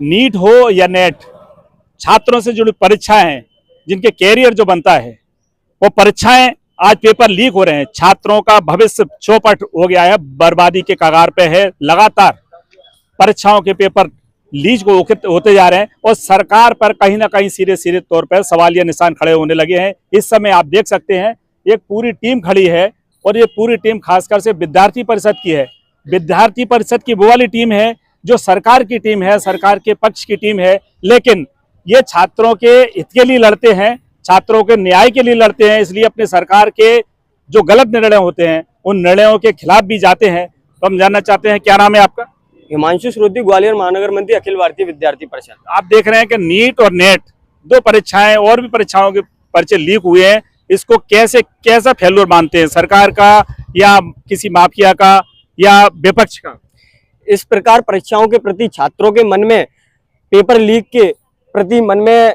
NEET हो या net, छात्रों से जुड़ी परीक्षाएं हैं, जिनके कैरियर जो बनता है, वो परीक्षाएं आज पेपर लीक हो रहे हैं। छात्रों का भविष्य चौपट हो गया है, बर्बादी के कगार पे है। लगातार परीक्षाओं के पेपर लीक होते जा रहे हैं और सरकार पर कहीं ना कहीं सीधे सीधे तौर पर सवालिया निशान खड़े होने लगे हैं। इस समय आप देख सकते हैं एक पूरी टीम खड़ी है और ये पूरी टीम खासकर से विद्यार्थी परिषद की है। विद्यार्थी परिषद की वो वाली टीम है जो सरकार की टीम है, सरकार के पक्ष की टीम है, लेकिन ये छात्रों के हित के लिए लड़ते हैं, छात्रों के न्याय के लिए लड़ते हैं। इसलिए अपने सरकार के जो गलत निर्णय होते हैं उन निर्णयों के खिलाफ भी जाते हैं। तो हम जानना चाहते हैं, क्या नाम है आपका? हिमांशु श्रुति, ग्वालियर महानगर मंत्री, अखिल भारतीय विद्यार्थी परिषद। आप देख रहे हैं कि नीट और नेट दो परीक्षाएं और भी परीक्षाओं के पर्चे लीक हुए हैं। इसको कैसा फेल्योर मानते हैं, सरकार का या किसी माफिया का या विपक्ष का? इस प्रकार परीक्षाओं के प्रति छात्रों के मन में, पेपर लीक के प्रति मन में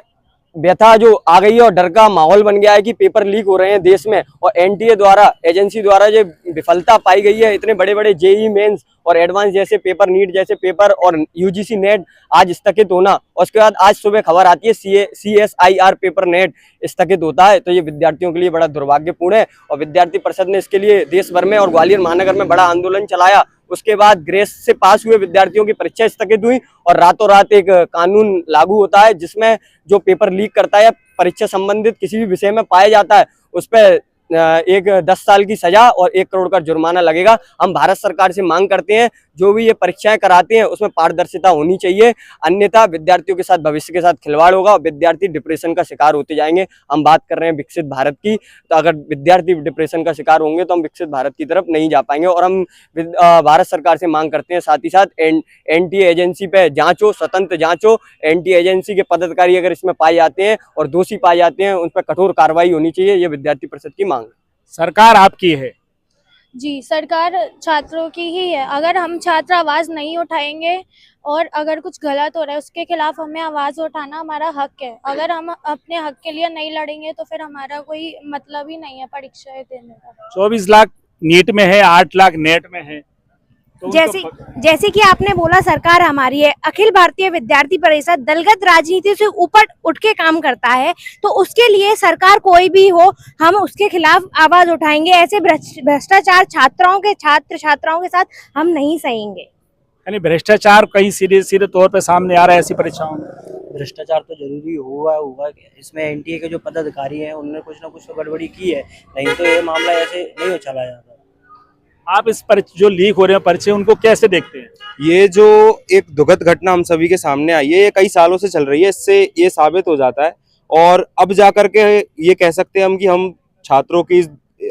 व्यथा जो आ गई है और डर का माहौल बन गया है कि पेपर लीक हो रहे हैं देश में, और एनटीए द्वारा, एजेंसी द्वारा जो विफलता पाई गई है, इतने बड़े बड़े जेईई मेंस और एडवांस जैसे पेपर, नीट जैसे पेपर और यूजीसी नेट आज स्थगित होना, और उसके बाद आज सुबह खबर आती है CSIR पेपर नेट स्थगित होता है, तो ये विद्यार्थियों के लिए बड़ा दुर्भाग्यपूर्ण है। और विद्यार्थी परिषद ने इसके लिए देश भर में और ग्वालियर महानगर में बड़ा आंदोलन चलाया। उसके बाद ग्रेस से पास हुए विद्यार्थियों की परीक्षा स्थगित हुई और रातों रात एक कानून लागू होता है जिसमें जो पेपर लीक करता है या परीक्षा संबंधित किसी भी विषय में पाया जाता है उस पर एक 10 साल की सजा और 1 करोड़ का जुर्माना लगेगा। हम भारत सरकार से मांग करते हैं जो भी ये परीक्षाएं कराते हैं उसमें पारदर्शिता होनी चाहिए, अन्यथा विद्यार्थियों के साथ, भविष्य के साथ खिलवाड़ होगा और विद्यार्थी डिप्रेशन का शिकार होते जाएंगे। हम बात कर रहे हैं विकसित भारत की, तो अगर विद्यार्थी डिप्रेशन का शिकार होंगे तो हम विकसित भारत की तरफ नहीं जा पाएंगे। और हम भारत सरकार से मांग करते हैं साथ ही साथ एनटीए एजेंसी पे जांच हो, स्वतंत्र जांच हो। एनटीए एजेंसी के पदाधिकारी अगर इसमें पाए जाते हैं और दोषी पाए जाते हैं उन पर कठोर कार्रवाई होनी चाहिए। ये विद्यार्थी परिषद की मांग। सरकार आपकी है जी, सरकार छात्रों की ही है। अगर हम छात्र आवाज नहीं उठाएंगे और अगर कुछ गलत हो रहा है उसके खिलाफ हमें आवाज उठाना हमारा हक है। अगर हम अपने हक के लिए नहीं लड़ेंगे तो फिर हमारा कोई मतलब ही नहीं है परीक्षाएं देने का। 24 लाख नीट में है, 8 लाख नेट में है। तो जैसे कि आपने बोला सरकार हमारी है, अखिल भारतीय विद्यार्थी परिषद दलगत राजनीति से ऊपर उठ के काम करता है, तो उसके लिए सरकार कोई भी हो हम उसके खिलाफ आवाज उठाएंगे। ऐसे भ्रष्टाचार छात्राओं के साथ हम नहीं सहेंगे। यानी भ्रष्टाचार कहीं सीधे तौर पे सामने आ रहा है ऐसी परीक्षाओं में। भ्रष्टाचार तो जरूरी होगा इसमें। एनटीए के जो पदाधिकारी हैं उन्होंने कुछ ना कुछ तो गड़बड़ी की है, नहीं तो ये मामला ऐसे नहीं चला जाता। आप इस जो लीक हो रहे हैं पर्चे, उनको कैसे देखते हैं? ये जो एक दुखद घटना हम सभी के सामने आई है, ये कई सालों से चल रही है। इससे ये साबित हो जाता है और अब जाकर के ये कह सकते हैं हम कि हम छात्रों की,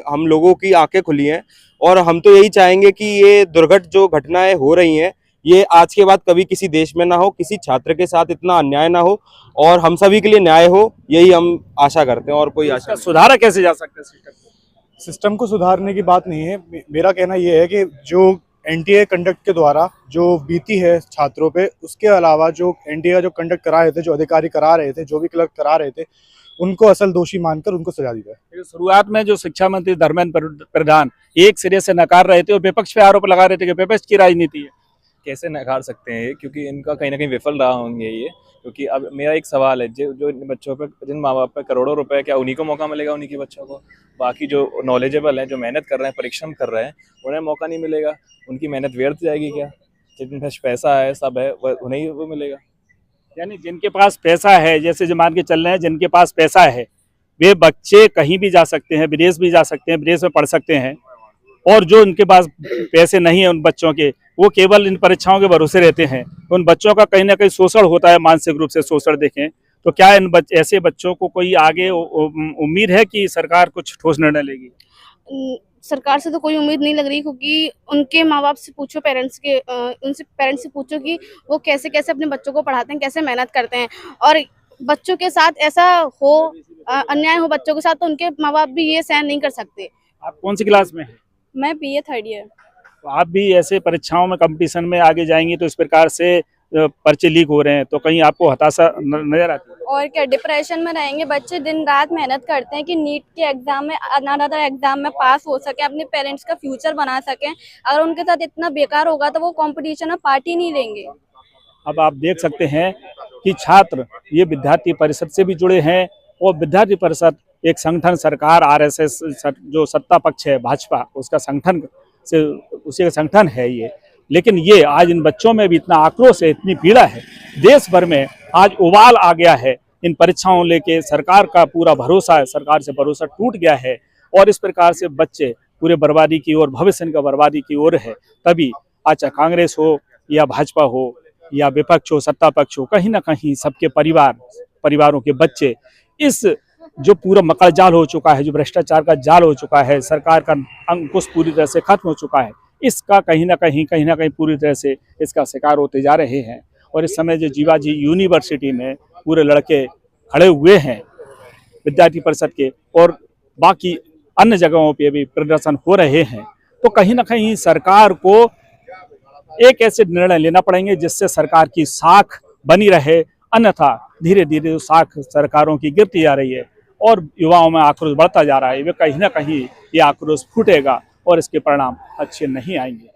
हम लोगों की आंखें खुली हैं और हम तो यही चाहेंगे कि ये दुर्घट जो घटनाएं हो रही हैं ये आज के बाद कभी किसी देश में ना हो, किसी छात्र के साथ इतना अन्याय ना हो और हम सभी के लिए न्याय हो, यही हम आशा करते हैं। और कोई आशा सुधारा कैसे जा सकता है? सिस्टम को सुधारने की बात नहीं है। मेरा कहना यह है कि जो एनटीए कंडक्ट के द्वारा जो बीती है छात्रों पे, उसके अलावा जो एनटीए का जो कंडक्ट करा रहे थे, जो अधिकारी करा रहे थे, जो भी क्लर्क करा रहे थे, उनको असल दोषी मानकर उनको सजा दी जाए। शुरुआत में जो शिक्षा मंत्री धर्मेंद्र प्रधान एक सिरे से नकार रहे थे और विपक्ष पे आरोप लगा रहे थे कि विपक्ष की राजनीति है। कैसे नकार सकते हैं, क्योंकि इनका कहीं ना कहीं विफल रहा होंगे ये। क्योंकि अब मेरा एक सवाल है, जो इन बच्चों पे, जिन माँ बाप पे करोड़ों रुपए, क्या उन्हीं को मौका मिलेगा, उन्हीं के बच्चों को? बाकी जो नॉलेजेबल हैं, जो मेहनत कर रहे हैं, परिश्रम कर रहे हैं, उन्हें मौका नहीं मिलेगा? उनकी मेहनत व्यर्थ जाएगी क्या? जिनके पास पैसा है, सब है, उन्हें वो मिलेगा। यानी जिनके पास पैसा है, जैसे जो मान के चल रहे हैं, जिनके पास पैसा है वे बच्चे कहीं भी जा सकते हैं, विदेश भी जा सकते हैं, विदेश में पढ़ सकते हैं। और जो उनके पास पैसे नहीं है, उन बच्चों के, वो केवल इन परीक्षाओं के भरोसे रहते हैं। उन बच्चों का कहीं ना कहीं शोषण होता है, मानसिक रूप से शोषण देखें तो। क्या इन ऐसे बच्चों को कोई आगे उम्मीद है कि सरकार कुछ ठोस निर्णय लेगी? सरकार से तो कोई उम्मीद नहीं लग रही, क्योंकि उनके माँ बाप से पूछो, उनसे पेरेंट्स से पूछो कि वो कैसे कैसे अपने बच्चों को पढ़ाते हैं, कैसे मेहनत करते हैं। और बच्चों के साथ ऐसा हो, अन्याय हो बच्चों के साथ, तो उनके माँ बाप भी ये सहन नहीं कर सकते। आप कौन सी क्लास में हैं? मैं BA 3rd ईयर। तो आप भी ऐसे परीक्षाओं में, कंपटीशन में आगे जाएंगी तो इस प्रकार से पर्चे लीक हो रहे हैं तो कहीं आपको हताशा नजर आती है? और क्या, डिप्रेशन में रहेंगे बच्चे। दिन रात मेहनत करते हैं कि नीट के एग्जाम में, अनदर एग्जाम में पास हो सके, अपने पेरेंट्स का फ्यूचर बना सकें। अगर उनके साथ इतना बेकार होगा तो वो कंपटीशन में पार्ट ही नहीं लेंगे। अब आप देख सकते हैं कि छात्र ये विद्यार्थी परिषद से भी जुड़े हैं और विद्यार्थी परिषद एक संगठन सरकार आरएसएस जो सत्ता पक्ष है भाजपा उसका संगठन से उसी का संगठन है ये। लेकिन ये आज इन बच्चों में भी इतना आक्रोश है, इतनी पीड़ा है, देश भर में आज उबाल आ गया है इन परीक्षाओं लेके। सरकार का पूरा भरोसा है, सरकार से भरोसा टूट गया है और इस प्रकार से बच्चे पूरे बर्बादी की ओर, भविष्य इनका बर्बादी की ओर है। तभी आज चाहे कांग्रेस हो या भाजपा हो या विपक्ष हो, सत्ता पक्ष हो, कहीं ना कहीं सबके परिवारों के बच्चे इस जो पूरा मकड़ जाल हो चुका है, जो भ्रष्टाचार का जाल हो चुका है, सरकार का अंकुश पूरी तरह से खत्म हो चुका है, इसका कहीं ना कहीं पूरी तरह से इसका शिकार होते जा रहे हैं। और इस समय जो जीवाजी यूनिवर्सिटी में पूरे लड़के खड़े हुए हैं विद्यार्थी परिषद के और बाकी अन्य जगहों पे भी प्रदर्शन हो रहे हैं, तो कहीं ना कहीं सरकार को एक ऐसे निर्णय लेना पड़ेंगे जिससे सरकार की साख बनी रहे, अन्यथा धीरे धीरे साख सरकारों की गिरती जा रही है और युवाओं में आक्रोश बढ़ता जा रहा है। वे कहीं ना कहीं ये आक्रोश फूटेगा और इसके परिणाम अच्छे नहीं आएंगे।